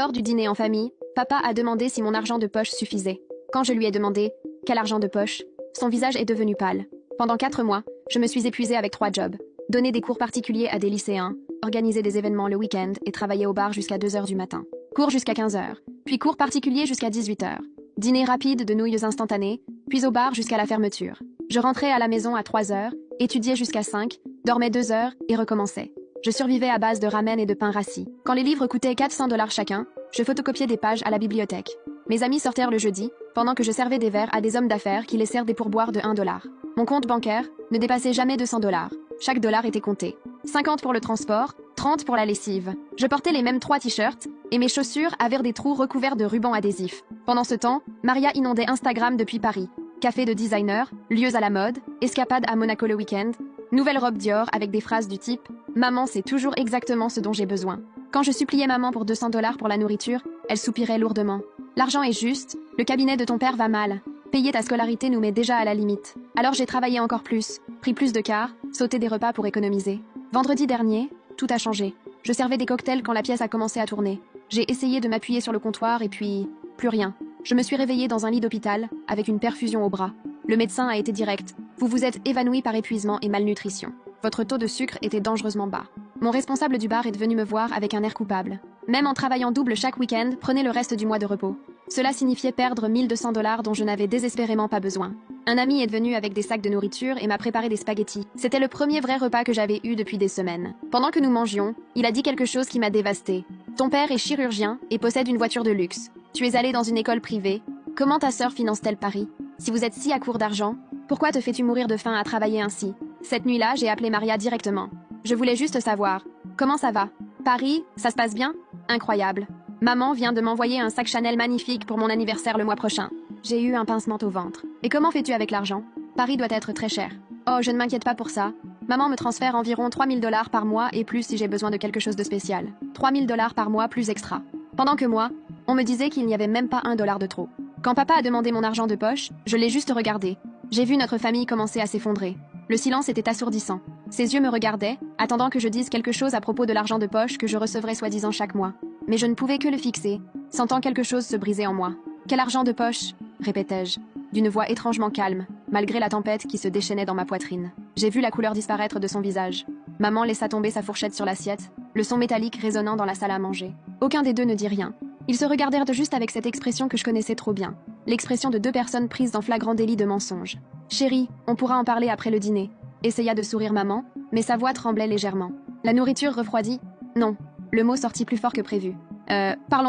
Lors du dîner en famille, papa a demandé si mon argent de poche suffisait. Quand je lui ai demandé « Quel argent de poche ?», son visage est devenu pâle. Pendant 4 mois, je me suis épuisée avec 3 jobs. Donner des cours particuliers à des lycéens, organiser des événements le week-end et travailler au bar jusqu'à 2 heures du matin. Cours jusqu'à 15 heures, puis cours particuliers jusqu'à 18 heures. Dîner rapide de nouilles instantanées, puis au bar jusqu'à la fermeture. Je rentrais à la maison à 3 heures, étudiais jusqu'à 5, dormais 2 heures et recommençais. Je survivais à base de ramen et de pain rassis. Quand les livres coûtaient 400 $ chacun, je photocopiais des pages à la bibliothèque. Mes amis sortirent le jeudi, pendant que je servais des verres à des hommes d'affaires qui laissèrent des pourboires de 1 $. Mon compte bancaire ne dépassait jamais 200 $. Chaque dollar était compté. 50 pour le transport, 30 pour la lessive. Je portais les mêmes 3 t-shirts, et mes chaussures avaient des trous recouverts de rubans adhésifs. Pendant ce temps, Maria inondait Instagram depuis Paris. Café de designer, lieux à la mode, escapade à Monaco le week-end, nouvelle robe Dior avec des phrases du type « Maman, c'est toujours exactement ce dont j'ai besoin ». Quand je suppliais maman pour 200 $ pour la nourriture, elle soupirait lourdement. « L'argent est juste, le cabinet de ton père va mal. Payer ta scolarité nous met déjà à la limite. » Alors j'ai travaillé encore plus, pris plus de cars, sauté des repas pour économiser. Vendredi dernier, tout a changé. Je servais des cocktails quand la pièce a commencé à tourner. J'ai essayé de m'appuyer sur le comptoir et puis... plus rien. Je me suis réveillée dans un lit d'hôpital, avec une perfusion au bras. Le médecin a été direct. Vous vous êtes évanoui par épuisement et malnutrition. Votre taux de sucre était dangereusement bas. Mon responsable du bar est venu me voir avec un air coupable. Même en travaillant double chaque week-end, prenez le reste du mois de repos. Cela signifiait perdre 1200 $ dont je n'avais désespérément pas besoin. Un ami est venu avec des sacs de nourriture et m'a préparé des spaghettis. C'était le premier vrai repas que j'avais eu depuis des semaines. Pendant que nous mangions, il a dit quelque chose qui m'a dévastée. Ton père est chirurgien et possède une voiture de luxe. Tu es allé dans une école privée. Comment ta sœur finance-t-elle Paris? Si vous êtes si à court d'argent, pourquoi te fais-tu mourir de faim à travailler ainsi? Cette nuit-là, j'ai appelé Maria directement. Je voulais juste savoir. Comment ça va? Paris, ça se passe bien? Incroyable. Maman vient de m'envoyer un sac Chanel magnifique pour mon anniversaire le mois prochain. J'ai eu un pincement au ventre. Et comment fais-tu avec l'argent? Paris doit être très cher. Oh, je ne m'inquiète pas pour ça. Maman me transfère environ 3000 $ par mois et plus si j'ai besoin de quelque chose de spécial. 3000 $ par mois plus extra. Pendant que moi, on me disait qu'il n'y avait même pas 1 $ de trop. Quand papa a demandé mon argent de poche, je l'ai juste regardé. J'ai vu notre famille commencer à s'effondrer. Le silence était assourdissant. Ses yeux me regardaient, attendant que je dise quelque chose à propos de l'argent de poche que je recevrais soi-disant chaque mois. Mais je ne pouvais que le fixer, sentant quelque chose se briser en moi. « Quel argent de poche ?» répétai-je, d'une voix étrangement calme, malgré la tempête qui se déchaînait dans ma poitrine. J'ai vu la couleur disparaître de son visage. Maman laissa tomber sa fourchette sur l'assiette, le son métallique résonnant dans la salle à manger. Aucun des deux ne dit rien. Ils se regardèrent juste avec cette expression que je connaissais trop bien. L'expression de 2 personnes prises dans flagrant délit de mensonge. « Chérie, on pourra en parler après le dîner. » Essaya de sourire maman, mais sa voix tremblait légèrement. La nourriture refroidit? Non. Le mot sortit plus fort que prévu. Parlons